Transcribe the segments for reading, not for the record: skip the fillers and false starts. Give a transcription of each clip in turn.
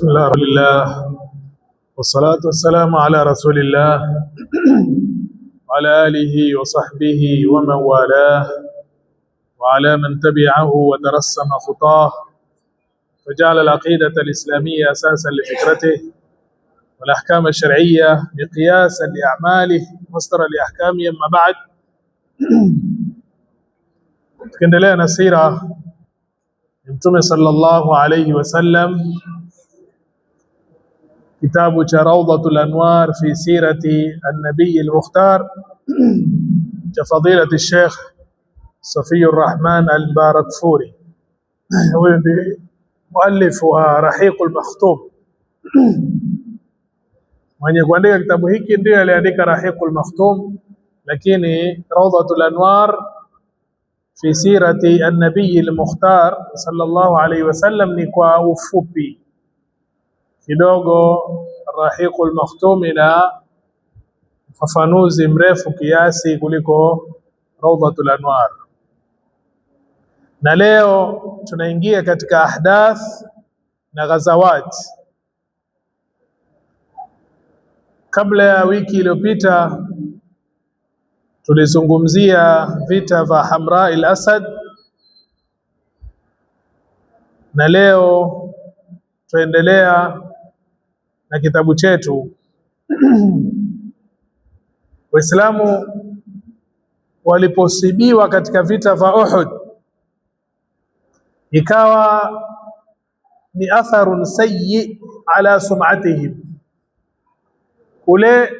بسم الله الرحمن الرحيم والصلاة والسلام على رسول الله وعلى آله وصحبه ومن والاه وعلى من تبعه وترسم خطاه وجعل العقيدة الإسلامية أساسا لفكرته والأحكام الشرعية مقياسا لأعماله مصدرا لأحكامه. أما بعد، tukiendelea na sira Mtume sallallahu alayhi wasallam, kitabu cha Rawdatul Anwar fi sirati an-nabiy al-mukhtar cha fadilati Sheikh Safiyur Rahman al-Barakfuri. Huyu ndiye muallif wa Rahiqul Makhtum. Mwenye kuandika kitabu hiki ndiye aliandika Rahiqul Makhtum, lakini Rawdatul Anwar fi sirati an-nabiy al-mukhtar sallallahu alayhi wasallam ni kwa ufupi kidogo. Rahiqul Makhtum ina ufafanuzi mrefu kiasi kuliko Rawdatul Anwar. Na leo tunaingia katika ahdath na ghazawat. Kabla ya wiki iliyopita tulizungumzia vita vya Hamra al-Asad, na leo tuendelea na kitabu chetu. Waislamu waliposibiwa katika vita vya Uhud, ikawa ni atharun sayyi ala sum'atihim. Kule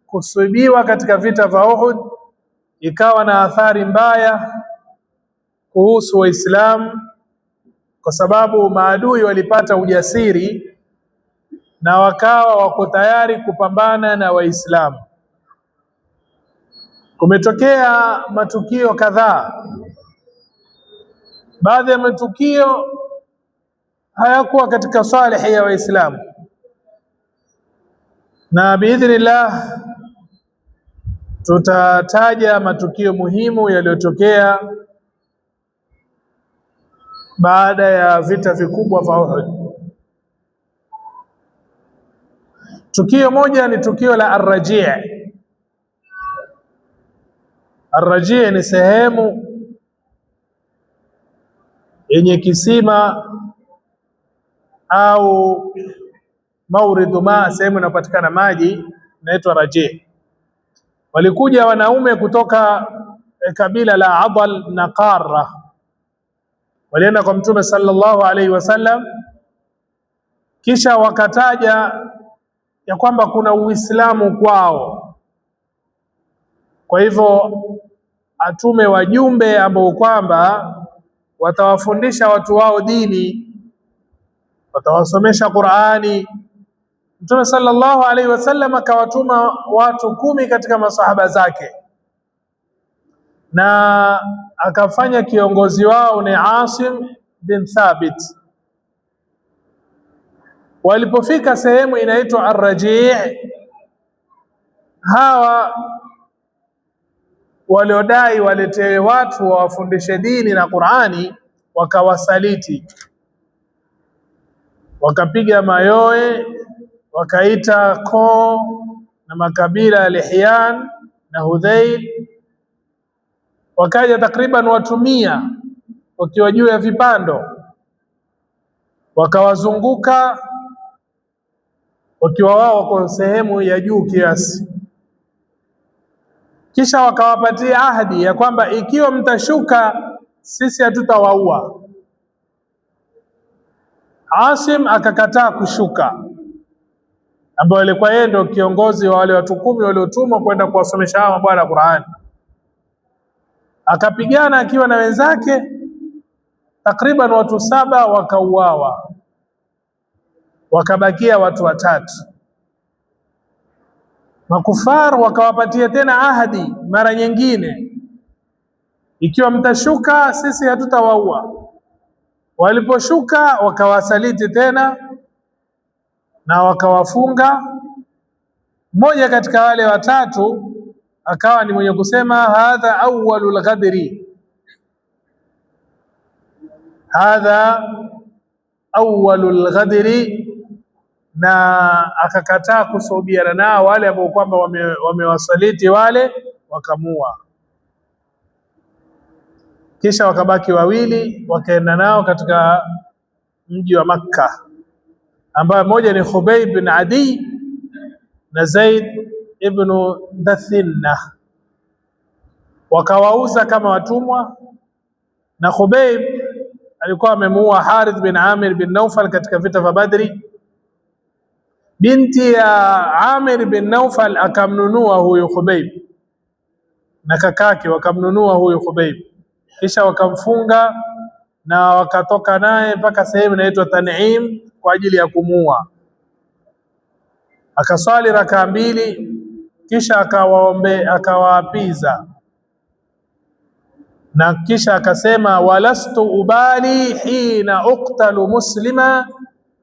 kusibiwa katika vita vya Uhud ikawa na athari mbaya kuhusu Waislamu, kwa sababu maadui walipata ujasiri na wakawa wako tayari kupambana na Waislamu. Kumetokea matukio kadhaa. Baadhi ya matukio hayakuwa katika salih ya Waislamu, na biidhnillah tutataja matukio muhimu yaliyotokea baada ya vita vikubwa vya Uhud. Tukio moja ni tukio la Ar-Raji'. Ar-Raji' ni sehemu yenye kisima au mauridu ma, sehemu inapatikana maji, inaitwa Raji'. Walikuja wanaume kutoka kabila la Adal na Qarra, walienda kwa Mtume sallallahu alaihi wasallam, kisha wakataja ya kwamba kuna Uislamu kwao. Kwa hivyo atume wajumbe ambao kwamba watawafundisha watu wao dini, watawasomesha Qur'ani. Mtume sallallahu alaihi wasallam akawatuma watu 10 katika masahaba zake, na akafanya kiongozi wao ni Asim bin Thabit. Walipofika sehemu inaitwa Ar-Raji', hawa waliodai waletewe watu wawafundishe dini na Qur'ani wakawasaliti, wakapiga mayowe, wakaita koo na makabila ya Lihyan na Hudhail. Wakaja takriban watu 100 wakiwa juu ya vipando, wakawazunguka wakiwa wao wako sehemu ya juu kiasi. Kisha wakawapatia ahadi ya kwamba ikiwa mtashuka sisi hatutawaua. Asim akakataa kushuka, ambaye alikuwa yeye ndio kiongozi wa wale watu 10 waliotumwa kwenda kuwasomesha hawa bwana Qur'an. Akapigana akiwa na wenzake, takriban watu 7 wakauawa, wakabakia watu 3. Makufar wakawapatia tena ahadi mara nyingine, ikiwa mtashuka sisi hatutawaua. Waliposhuka wakawasaliti tena na wakawafunga. Mmoja katika wale watatu akawa ni mwenye kusema hadha awwalul ghadri, hadha awwalul ghadri na akakataa kusuhubiana nao wale ambao kwamba wamewasaliti wale, wakamua. Kisha wakabaki wawili, wakaenda nao katika mji wa Makka, ambaye mmoja ni Khubayb bin Adi na Zaid ibn Dathinna. Wakawauza kama watumwa, na Khubayb alikuwa amemuua Harith bin Amir bin Naufal katika vita vya Badri. Binti ya Amir bin Naufal akamnunua huyu Khubayb, na kakake wakamnunua huyu Khubayb, kisha wakamfunga na wakatoka naye mpaka sehemu inaitwa Tan'im kwa ajili ya kumuua. Akaswali rakaa 2, kisha akawaapiza, na kisha akasema, walastu ubali hina uqtalu muslima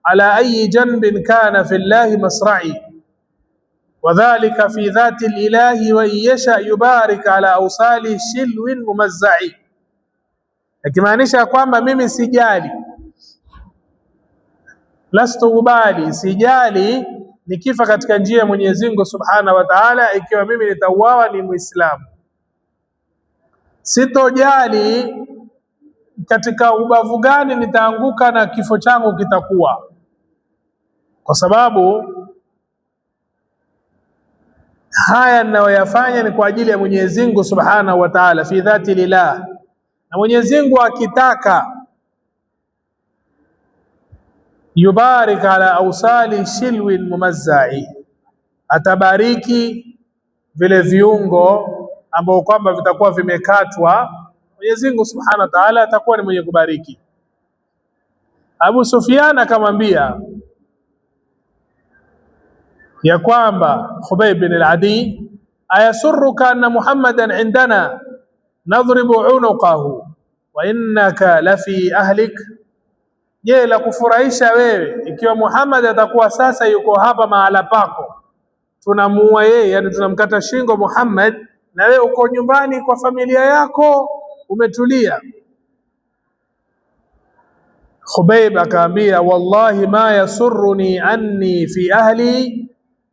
ala ayi janbin kana fi llahi masra'i wadhalika fi dhati lilahi wa yasha yubarik ala awsali shilwin mumazza'i. Akimaanisha kwamba mimi sijali, lastu ubali, sijali nikifa katika njia ya Mwenyezi Mungu Subhanahu wa Ta'ala, ikiwa mimi nitauawa ni Muislamu. Sitojali katika ubavu gani nitaanguka na kifo changu kitakuwa, kwa sababu haya ninayoyafanya ni kwa ajili ya Mwenyezi Mungu Subhanahu wa Ta'ala, fi dhati lillah. Na Mwenyezi Mungu akitaka, yubarik ala awsali shilwin mumazza'i, atabariki vile viungo ambao kwamba vitakuwa vimekatwa. Mwenyezi Mungu Subhanahu wa Ta'ala atakuwa ni mwenye kubariki. Abu Sufyan akamwambia ya kwamba Khubayb bin al-Adi, ayasurruka anna Muhammadan indana nadhribu unuqahu wa innaka lafi ahlik. Je, la kufurahisha wewe ikiwa Muhammad atakuwa sasa yuko hapa mahala pako, tunamuua yeye, yani tunamkata shingo Muhammad, na wewe uko nyumbani kwa familia yako umetulia? Khubayb akaambia, wallahi ma yasurruni anni fi ahli,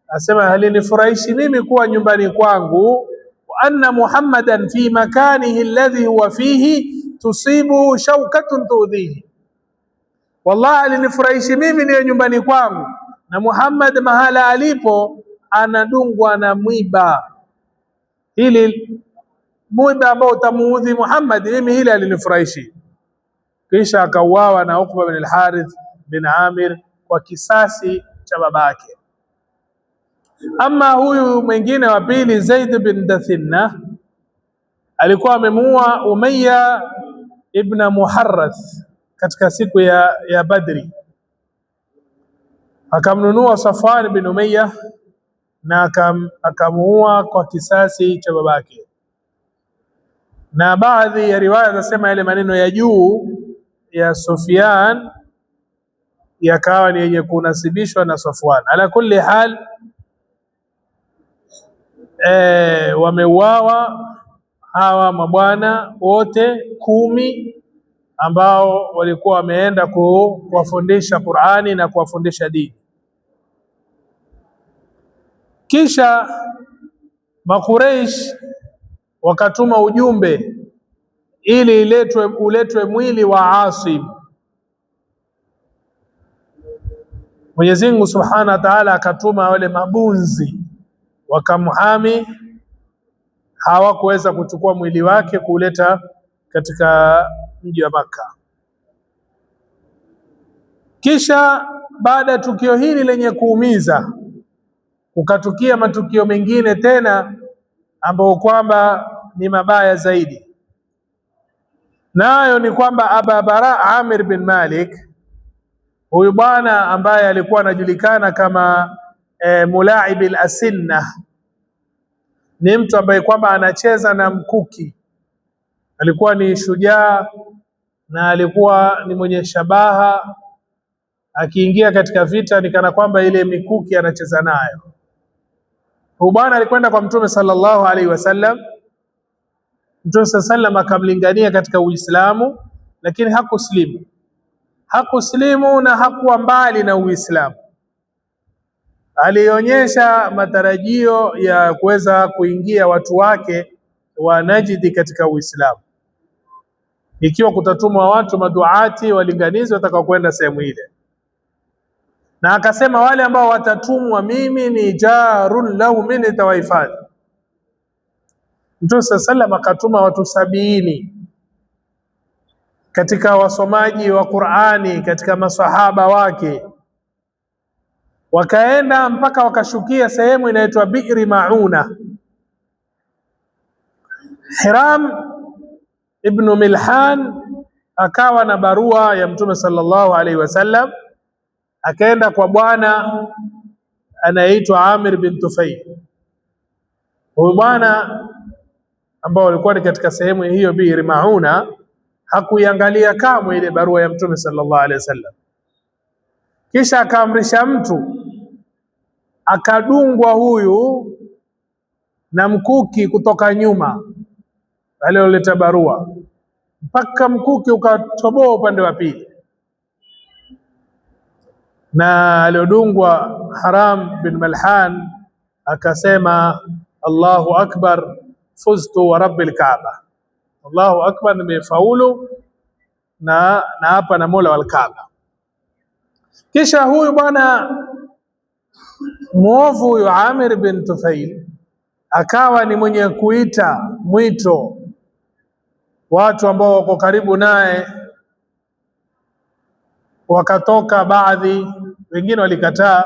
asema halinifurahishi mimi kuwa nyumbani kwangu, wa anna Muhammadan fi makanihi alladhi huwa fihi tusibu shawkatun tudhihi. Wallahi halinifurahishi mimi niwe nyumbani kwangu na Muhammad mahala alipo anadungwa na mwiba, hili mwiba ambao utamuudhi Muhammad, mimi hili halinifurahishi. Kisha akauawa na Uqba bin al-Harith bin Amir kwa kisasi cha babake. Ama huyu mwingine wa pili, Zaid bin Dathinna, alikuwa amemuua Umayya ibn Muharrath katika siku ya Badri. Akamnunua Safwan bin Umayya na akamuua kwa kisasi cha babake. Na baadhi ya riwaya zinasema yale maneno ya juu ya Sufyan yakawa ni yenye kunasibishwa na Safwan. Ala kulli hal, wameuawa hawa mabwana wote 10 ambao walikuwa wameenda kuwafundisha Qur'ani na kuwafundisha dini. Kisha Makuraish wakatuma ujumbe ili uletwe mwili wa Asim. Mwenyezi Mungu Subhanahu wa Ta'ala akatuma wale mabunzi wakamhami, hawakuweza kuchukua mwili wake kuleta katika mji wa Makka. Kisha baada ya tukio hili lenye kuumiza, kukatukia matukio mengine tena ambao kwamba ni mabaya zaidi. Nayo ni kwamba Aba Bara Amir bin Malik, huyu bwana ambaye alikuwa anajulikana kama Mulaib al-Asinna, ni mtu ambaye kwamba anacheza na mkuki. Alikuwa ni shujaa na alikuwa ni mwenye shabaha, akiingia katika vita ni kana kwamba ile mikuki anacheza nayo. Huyu bwana alikwenda kwa Mtume sallallahu alaihi wasallam. Mtume sallallahu akamlingania katika Uislamu, lakini hakuslimu na hakuwa mbali na Uislamu. alionyesha matarajio ya kuweza kuingia watu wake wa Najdi katika Uislamu, ikiwa kutatumwa watu maduati walinganizi watakao kwenda sehemu ile. Na akasema wale ambao watatumwa mimi ni jarun lahu, mimi nitawahifadhi. Mtume sallallahu akatuma watu 70 katika wasomaji wa Qur'ani, katika masahaba wake, wakaenda mpaka wakashukia sehemu inaitwa Bi'ri Mauna. Hiram ibn Milhan akawa na barua ya Mtume sallallahu alaihi wasallam, akaenda kwa bwana anaitwa Amir bin Tufail. Huyu bwana ambao walikuwa ni katika sehemu hiyo Bi'ri Mauna hakuiangalia kamwe ile barua ya Mtume sallallahu alaihi wasallam, kisha akaamrisha mtu akadungwa huyu na mkuki kutoka nyuma aliyoleta barua, mpaka mkuki ukatoboa upande wa pili. Na aliyodungwa Haram bin Malhan akasema Allahu akbar, fuztu wa rabbil Kaaba, Allahu akbar, nimefaulu na hapa na Mola wal Kaaba. Kisha huyu bwana muovu huyu Amir bin Tufail akawa ni mwenye kuita mwito watu ambao wako karibu naye, wakatoka baadhi, wengine walikataa,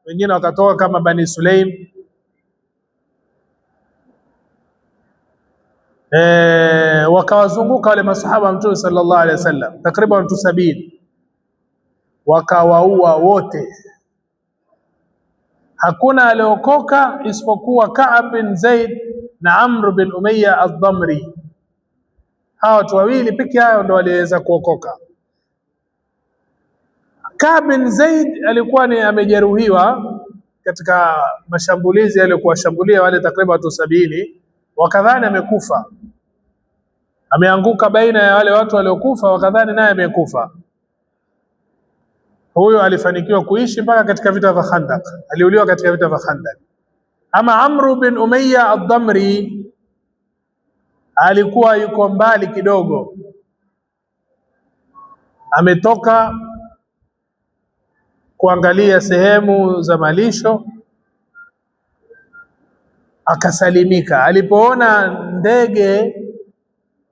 wengine wakatoka kama Bani Sulaim. Wakawazunguka wale masahaba wa Mtume sallallahu alaihi wasallam takriban watu 70, wakawaua wote. Hakuna aliokoka isipokuwa Ka'b bin Zaid na Amr bin Umayya ad-Damri. Hawa watu wawili pekee yao ndio waliweza kuokoka. Ka'b bin Zaid alikuwa ni amejeruhiwa katika mashambulizi yaliyokuwa shambulia wale takriban watu 70, wakadhani amekufa, ameanguka baina ya wale watu waliokufa, wakadhani naye amekufa. Huyo alifanikiwa kuishi mpaka katika vita vya Khandaq, aliuliwa katika vita vya Khandaq. Ama Amr bin Umayya ad-Damri alikuwa yuko mbali kidogo, ametoka kuangalia sehemu za malisho, akasalimika. Alipoona ndege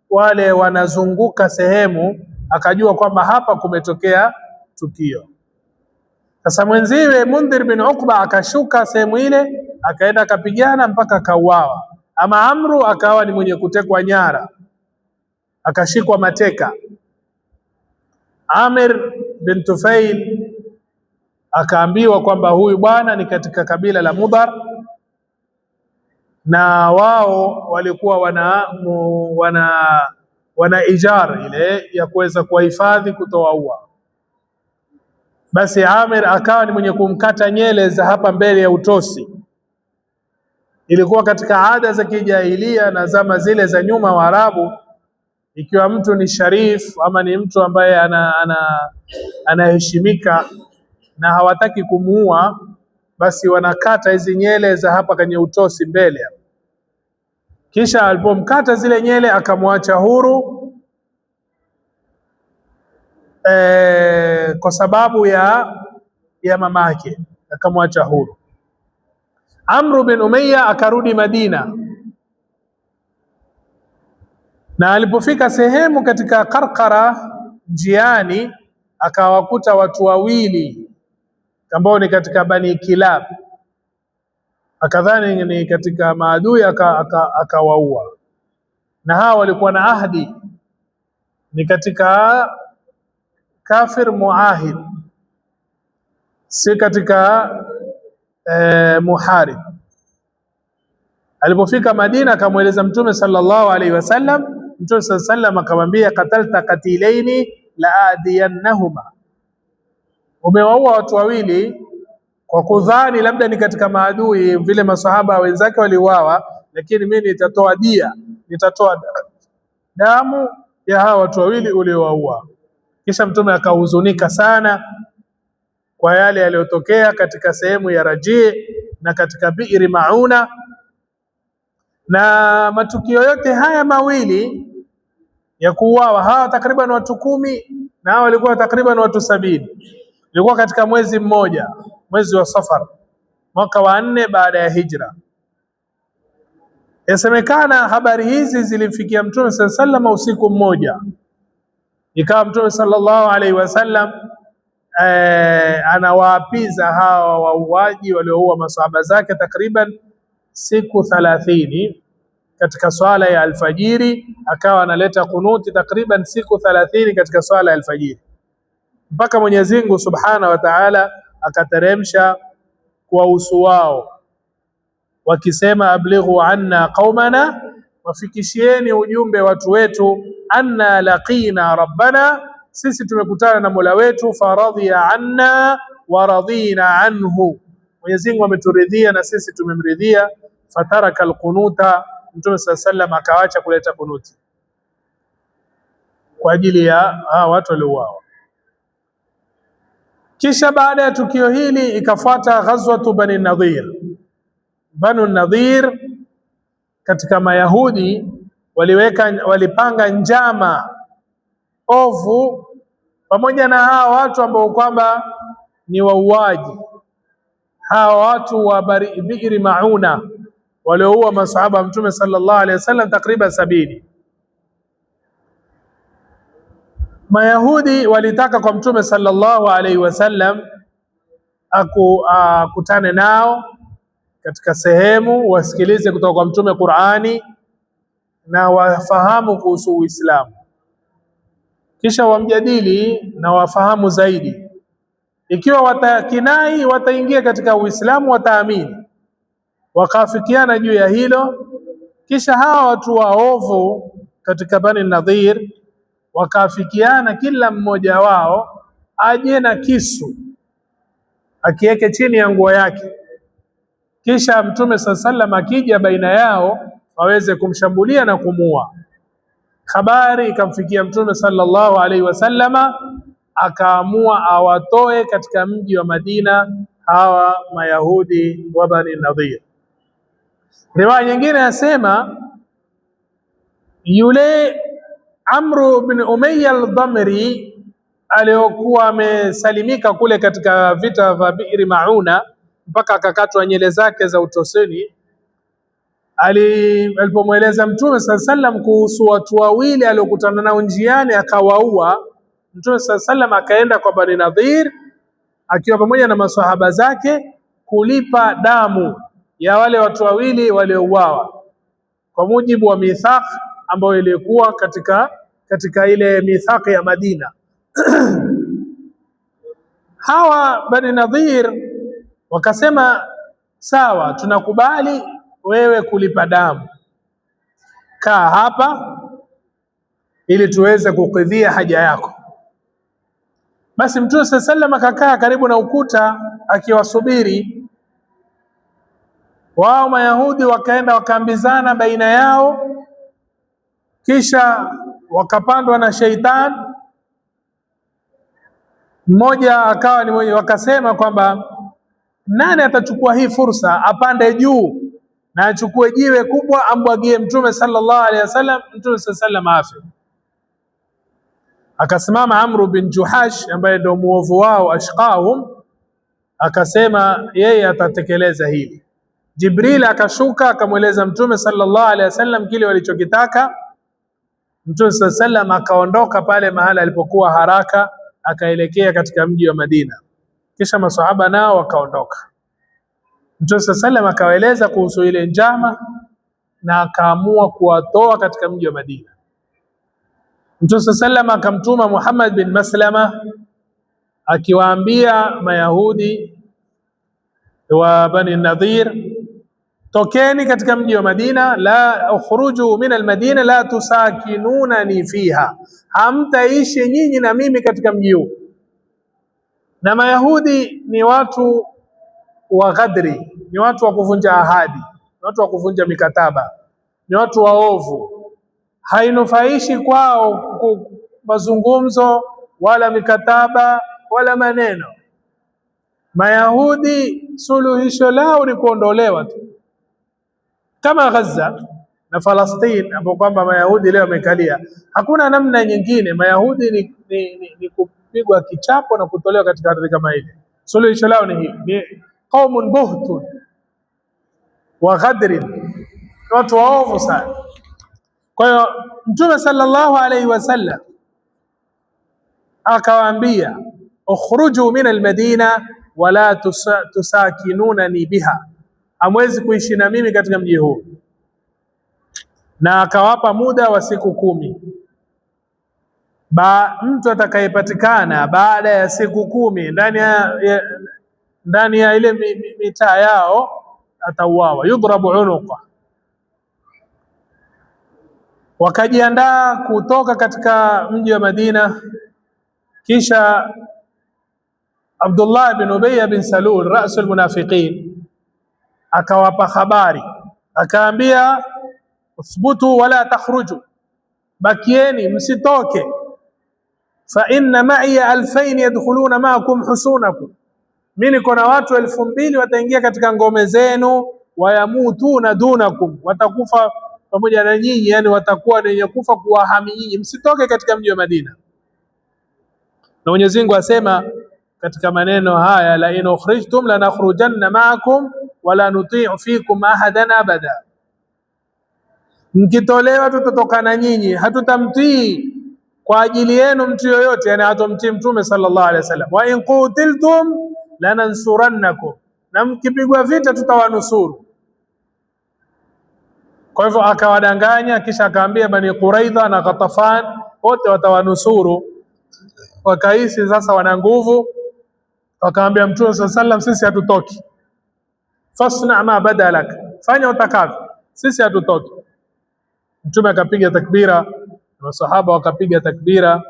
wale wanazunguka sehemu, akajua kwamba hapa kumetokea tukio. Sasa mwenziwe Mundhir bin Uqba akashuka sehemu ile, akaenda akapigana mpaka akauawa. Ama Amru akawa ni mwenye kutekwa nyara, akashikwa mateka. Amir bin Tufail akaambiwa kwamba huyu bwana ni katika kabila la Mudhar, na wao walikuwa wana ijar ile ya kuweza kuwahifadhi kutowaua. Basi Amir akawa ni mwenye kumkata nyele za hapa mbele ya utosi. Ilikuwa katika ada za kijahilia na zama zile za nyuma wa Arabu, ikiwa mtu ni sharif ama ni mtu ambaye anaheshimika na hawataki kumuua, basi wanakata hizi nyele za hapa kwenye utosi mbele. Kisha alipomkata zile nyele akamwacha huru kwa sababu ya mamake, akamwacha huru. Amr bin Umayya akarudi Madina, na alipofika sehemu katika Qarqara njiani akawakuta watu wawili ambao ni katika Bani Kilab, akadhani ni katika maadui, akawaua. Na hawa walikuwa na ahdi, ni katika kafir muahid, si katika muharib. Alipofika Madina akamweleza Mtume sallallahu alaihi wasallam. Mtume sallallahu alaihi wasallam akamwambia, qatalta qatilaini la adiyannahuma, umewaua watu wawili kwa kudhani labda ni katika maadui vile masahaba wenzake waliuawa, lakini mimi nitatoa dia, nitatoa damu ya hawa watu wawili uliowaua. Kisha Mtume akahuzunika sana kwa yale yaliyotokea katika sehemu ya Raji' na katika Bi'ri Mauna. Na matukio yote haya mawili ya kuuawa hawa takriban watu 10 na hawa walikuwa takriban watu 70, ilikuwa katika mwezi mmoja, mwezi wa Safar, mwaka wa 4 baada ya hijra. Yasemekana habari hizi zilimfikia Mtume sallallahu alaihi wasallam usiku mmoja. Ikawa Mtume sallallahu alaihi wasallam anawaapiza hawa wauaji walioua masahaba zake takriban siku 30 katika swala ya alfajiri, akawa analeta kunuti takriban siku 30 katika swala ya alfajiri, mpaka Mwenyezi Mungu Subhanahu wa Ta'ala akateremsha kwa uso wao wakisema, ablighu anna qaumana, wafikishieni ujumbe watu wetu, anna laqina rabbana, sisi tumekutana na Mola wetu, faradhiya anna wa radina anhu, Mwenyezi Mungu ameturidhia na sisi tumemridhia. Fataraka alqunuta, Mtume sallallahu alayhi wasallam akaacha kuleta kunuti kwa ajili ya watu waliouawa. Kisha baada ya tukio hili ikafuata ghazwatu Bani Nadhir. Banu Nadhir katika Mayahudi walipanga njama ovu pamoja na hawa watu ambao kwamba ni wauaji, hawa watu wa Bi'ri Mauna walioua masahaba Mtume sallallahu alaihi wasallam takriban 70. Mayahudi walitaka kwa Mtume sallallahu alaihi wasallam akutane nao katika sehemu, wasikilize kutoka kwa Mtume Qur'ani na wafahamu kuhusu Uislamu, kisha wamjadili na wafahamu zaidi. Ikiwa watakinai wataingia katika Uislamu, wataamini. Wakaafikiana juu ya hilo. Kisha hawa watu waovu katika Bani Nadhir wakaafikiana kila mmoja wao aje na kisu akiweke chini ya nguo yake, kisha Mtume sallallahu alaihi wasallam akija baina yao waweze kumshambulia na kumua. Habari ikamfikia Mtume sallallahu alaihi wasallama, akaamua awatoe katika mji wa Madina hawa Mayahudi wa Bani Nadhir. Riwaya nyingine yasema yule Amru bin Umayya al-Dhamri aliyokuwa amesalimika kule katika vita vya Bi'ri Mauna mpaka akakatwa nyele zake za utoseni, alipomweleza Mtume sallallahu alaihi wasallam kuhusu watu wawili aliokutana nao njiani akawaua, Mtume sallallahu alaihi wasallam akaenda kwa Bani Nadhir akiwa pamoja na maswahaba zake kulipa damu ya wale watu wawili waliouawa kwa mujibu wa mithaq ambayo ilikuwa katika ile mithaq ya Madina. Hawa Bani Nadhir wakasema, sawa, tunakubali wewe kulipa damu, kaa hapa ili tuweze kukidhia haja yako. Basi Mtume sallallahu alaihi wasallam akakaa karibu na ukuta akiwasubiri wao. Mayahudi wakaenda wakaambizana baina yao, kisha wakapandwa na sheitan. Mmoja akawa ni mwenye, wakasema kwamba nani atachukua hii fursa apande juu na achukue jiwe kubwa ambwagie Mtume sallallahu alaihi wasallam, Mtume sallallahu alaihi wasallam afe. Akasimama Amru bin Juhash ambaye ndio muovu wao, ashqahum, akasema yeye atatekeleza hili. Jibril akashuka akamweleza Mtume sallallahu alaihi wasallam kile walichokitaka. Mtume sallallahu alaihi wasallam akaondoka pale mahala alipokuwa haraka, akaelekea katika mji wa Madina. Kisha maswahaba nao wakaondoka. Mtume sallallahu alaihi wasallam akawaeleza kuhusu ile njama na akaamua kuwatoa katika mji wa Madina. Mtume sallallahu alaihi wasallam akamtuma Muhammad bin Maslama akiwaambia Mayahudi wa Bani Nadhir, tokeni katika mji wa Madina, la ukhruju min almadina la tusakinunani fiha, hamtaishi nyinyi na mimi katika mji huu. Na Mayahudi ni watu wa ghadri, ni watu wa kuvunja ahadi, ni watu wa kuvunja mikataba, ni watu waovu. Hainufaishi kwao mazungumzo wala mikataba wala maneno. Mayahudi suluhisho lao ni kuondolewa tu, kama Gaza na Palestine hapo, kwamba Mayahudi leo wamekalia, hakuna namna nyingine. Mayahudi ni kupigwa kichapo na kutolewa katika ardhi kama ile. Suluhisho lao ni hili, ni qaumun buhtun wa ghadrin, watu waovu sana. Kwa hiyo Mtume sallallahu alayhi wasallam akawaambia, ukhruju min almadina wala tusakinunani biha, hamwezi kuishi na mimi katika mji huu. Na akawapa muda wa siku 10. Mtu atakayepatikana baada ya siku 10 ndani ya ile mitaa yao atauawa, yudrabu unuqa. Wakajiandaa kutoka katika mji wa Madina. Kisha Abdullah bin Ubay bin Salul, rasul munafiqin, akawapa habari, akaambia uthbutu wala takhruju, bakieni msitoke, fa inna ma'i 2000 yadkhuluna ma'akum husunakum, mimi niko na watu 2000 wataingia katika ngome zenu, wayamutuna dunakum, watakufa pamoja na nyinyi, yani watakuwa wenye kufa kuwahami nyinyi, msitoke katika mji wa Madina. Na Mwenyezi Mungu asema katika maneno haya, la in ukhrijtum lanakhrujanna ma'akum wala nuti'u fikum ahadan abada, mkitolewa tutatoka na nyinyi, hatutamtii kwa ajili yenu mtu yoyote, yani hatumtii Mtume sallallahu alaihi wasallam. Wa in qutiltum lanansurannakum, na mkipigwa vita tutawanusuru. Kwa hivyo akawadanganya, kisha akaambia Bani Quraidha na Ghatafan wote watawanusuru. Wakaisi sasa wana nguvu, wakaambia Mtume sallallahu alaihi wasallam, sisi hatutoki, fasna ma badalak, fanya utakavyo, sisi hatutoki. Mtume akapiga takbira na masahaba wakapiga takbira,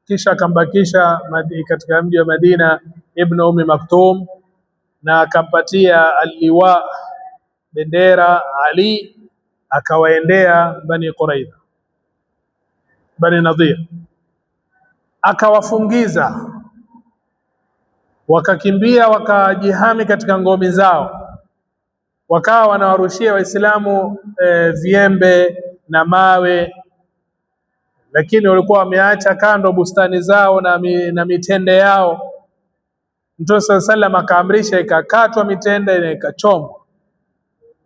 kisha akambakisha katika mji wa Madina Ibn Ummi Maktum, na akampatia aliwa bendera Ali, akawaendea Bani Quraidha, Bani Nadhir, akawafungiza, wakakimbia wakajihami katika ngome zao, wakawa wanawarushia Waislamu viembe na mawe, lakini walikuwa wameacha kando bustani zao na mitende yao. Mtume sallallahu alaihi wasallam akaamrisha ikakatwa mitende na ikachomwa,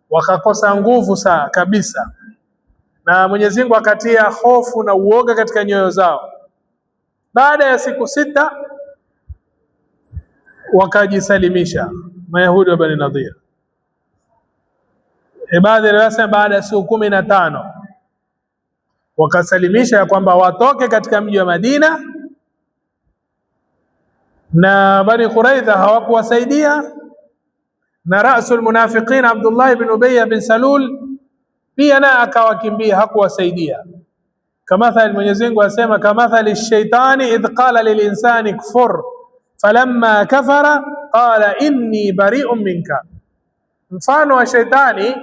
wakakosa nguvu kabisa, na Mwenyezi Mungu akatia hofu na uoga katika nyoyo zao. Baada ya siku 6 wakajisalimisha Mayahudi wa Bani Nadhir. Baadhi wanasema baada ya siku 15 wakasalimisha ya kwamba watoke katika mji wa Madina, na Bani Quraidha hawakuwasaidia, na rasul munafiqin Abdullah ibn Ubay bin Salul pia na akawakimbia, hakuwasaidia. Kamathali Mwenyezi Mungu asema, kamathali shaitani idh qala lilinsani kfur falamma kafara qala inni bari'un minka, mfano wa shaitani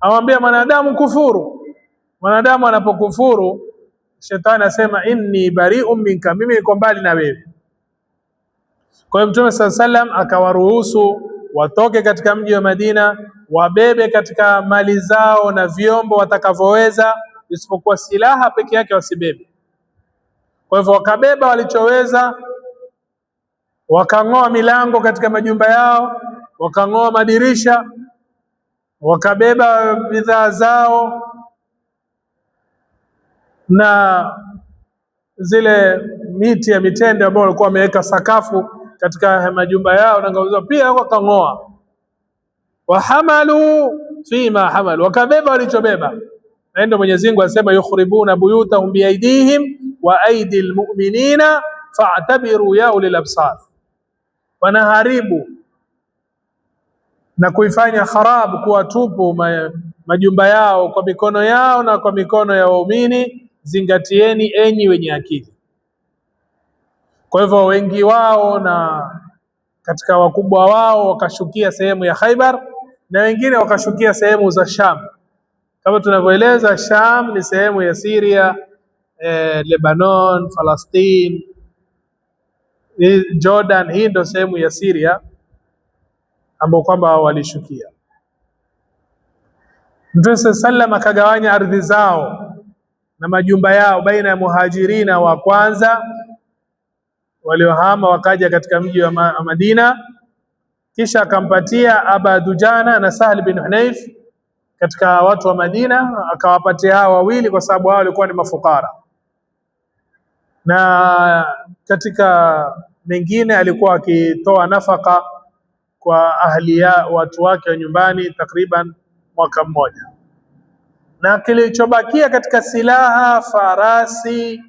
amwambia mwanadamu kufuru. Mwanadamu anapokufuru, shetani asema inni bari'un minka, mimi niko mbali na wewe. Kwa hiyo Mtume sallallahu alaihi wasallam akawaruhusu watoke katika mji wa Madina, wabebe katika mali zao na vyombo watakavyoweza, isipokuwa silaha peke yake wasibebe. Kwa hivyo wakabeba walichoweza, wakang'oa milango katika majumba yao, wakang'oa madirisha, wakabeba bidhaa zao na zile miti ya mitende ambayo walikuwa wameweka sakafu katika majumba yao, na ngao pia wakang'oa. Wahamalu fima hamalu, wakabeba walichobeba. Na ndio Mwenyezi Mungu asema, yukhribuna buyutahum biaidihim wa aidil mu'minina fa'tabiru ya ulil absar, wanaharibu na kuifanya kharabu, kuwa tupu majumba yao kwa mikono yao na kwa mikono ya waumini. Zingatieni enyi wenye akili. Kwa hivyo wengi wao na katika wakubwa wao wakashukia sehemu ya Khaibar, na wengine wakashukia sehemu za Sham. Kama tunavyoeleza, Sham ni sehemu ya Syria, Lebanon, Palestine, Jordan. Hii ndio sehemu ya Syria ambao kwamba walishukia. Mtume sallam akagawanya ardhi zao na majumba yao baina ya muhajirina wa kwanza waliohama wakaja katika mji wa Madina, kisha akampatia Aba Dujana na Sahl bin Hunayf katika watu wa Madina, akawapatia hao wawili kwa sababu hao walikuwa ni mafukara, na katika mengine alikuwa akitoa nafaka kwa ahli ya watu wake wa nyumbani takriban mwaka mmoja. Na kilichobakia katika silaha, farasi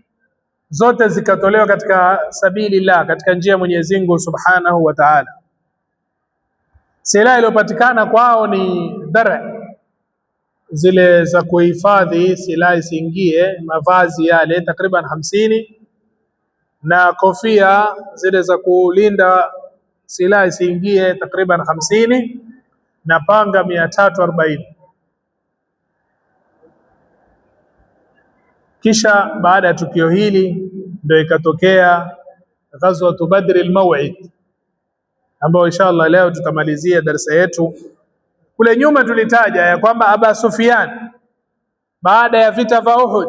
zote zikatolewa katika sabilillah, katika njia ya Mwenyezi Mungu Subhanahu wa Ta'ala. Silaha iliyopatikana kwao ni dara, zile za kuhifadhi silaha isiingie, mavazi yale takriban 50, na kofia zile za kulinda silaha isiingie takriban 50, na panga 340. Kisha baada ya tukio hili ndio ikatokea Ghazwatu Badr al-Maw'id, ambao inshallah leo tutamalizia darasa yetu. Kule nyuma tulitaja ya kwamba Aba Sufyan baada ya vita vya Uhud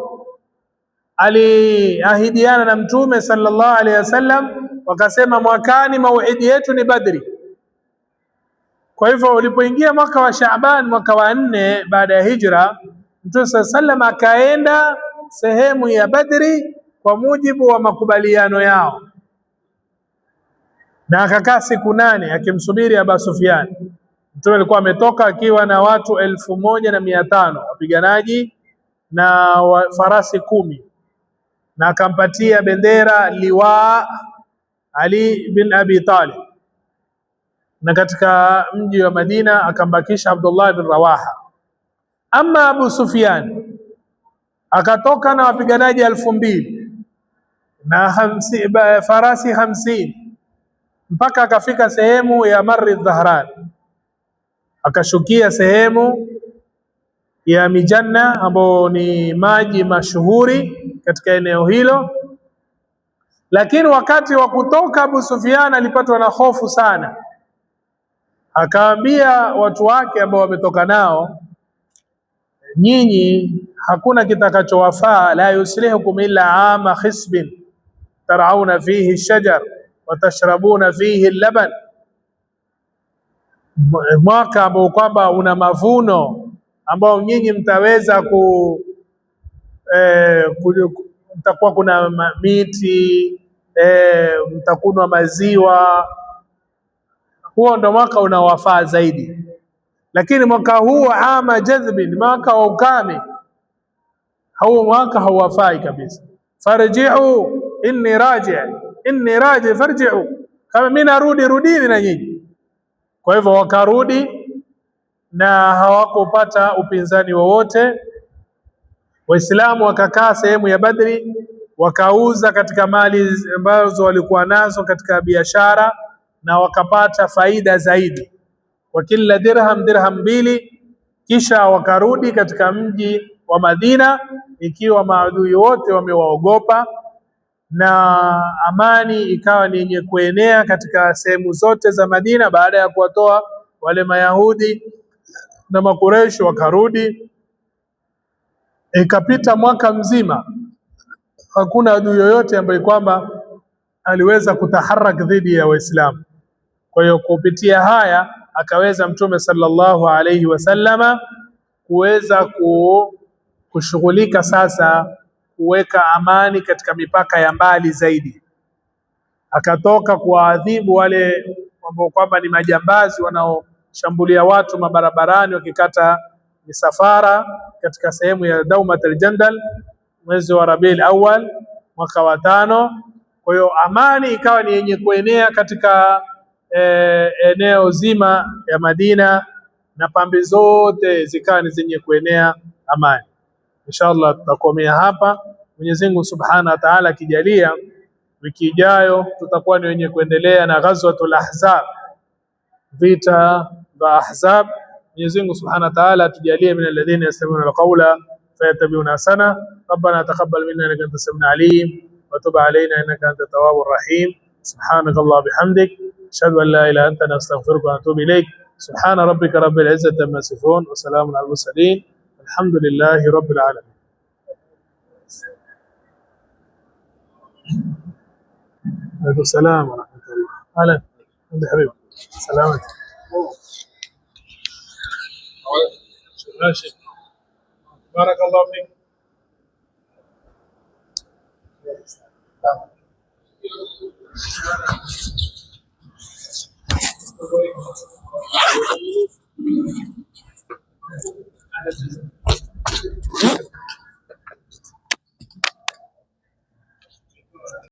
aliahidiana na Mtume sallallahu alaihi wasallam, wakasema mwakani mauidi yetu ni Badri. Kwa hivyo ulipoingia mwaka wa Shaaban, mwaka wa 4 baada ya hijra, Mtume sallallahu alaihi wasallam akaenda sehemu ya Badri kwa mujibu wa makubaliano yao, na akakaa siku 8 akimsubiri Aba Sufyan. Mtume alikuwa ametoka akiwa na watu 1500 wapiganaji na farasi 10, na akampatia bendera liwa Ali bin Abi Talib, na katika mji wa Madina akambakisha Abdullah bin Rawaha. Ama Abu Sufyan akatoka na wapiganaji 2000 na farasi 50 mpaka akafika sehemu ya Marri Dhahran, akashukia sehemu ya Mijanna ambao ni maji mashuhuri katika eneo hilo. Lakini wakati wa kutoka, Abu Sufyan alipatwa na hofu sana, akaambia watu wake ambao wametoka nao, nyinyi hakuna kitakachowafaa, la yuslihukum illa ama khisbin tarauna fihi shajar wa tashrabuna fihi laban, mwaka ambao kwamba una mavuno ambao nyinyi mtaweza mtakuwa kuna miti, mtakunwa maziwa, huo ndo mwaka unawafaa zaidi. Lakini mwaka huu ama jadhbin, mwaka wa ukame, huu mwaka hauwafai kabisa. Farji'u inni raji farji'u, kama mimi narudi, rudini na nyinyi. Kwa hivyo wakarudi na hawakupata upinzani wowote. Waislamu wakakaa sehemu ya Badri, wakauza katika mali ambazo walikuwa nazo katika biashara, na wakapata faida zaidi kwa kila dirham 2. Kisha wakarudi katika mji wa Madina ikiwa maadui wote wamewaogopa, na amani ikawa ni yenye kuenea katika sehemu zote za Madina. Baada ya kuwatoa wale Mayahudi na Makureishi, wakarudi. Ikapita mwaka mzima, hakuna adui yoyote ambaye kwamba aliweza kutaharak dhidi ya Waislamu. Kwa hiyo kupitia haya akaweza Mtume sallallahu alayhi wasallama kuweza kushughulika sasa kuweka amani katika mipaka ya mbali zaidi. Akatoka kuwaadhibu wale ambao kwamba ni majambazi wanaoshambulia watu mabarabarani wakikata misafara katika sehemu ya Daumat al-Jandal mwezi wa Rabiul Awwal mwaka wa 5. Kwa hiyo amani ikawa ni yenye kuenea katika eneo zima ya Madina, na pambe zote zikawa ni zenye kuenea amani. Inshallah tutakomea hapa. Mwenyezi Mungu Subhanahu wa Ta'ala akijalia, wiki ijayo tutakuwa ni wenye kuendelea na Ghazwatul Ahzab, vita vya Ahzab. Mwenyezi Mungu Subhanahu wa Ta'ala tujalie min alladhina yastami'una alqawla fayattabi'una ahsana. Rabbana taqabbal minna innaka antas samiul alim wa tub alayna innaka antat tawwabur rahim. سبحانك الله بحمدك أشهد أن لا إله إلا أنت نستغفرك ونتوب إليك. سبحان ربك رب العزة عما يصفون وسلام على المرسلين الحمد لله رب العالمين. عليكم السلام ورحمة الله. أهلا أهلا حبيبي. سلامتك. ماشي. بارك الله فيك.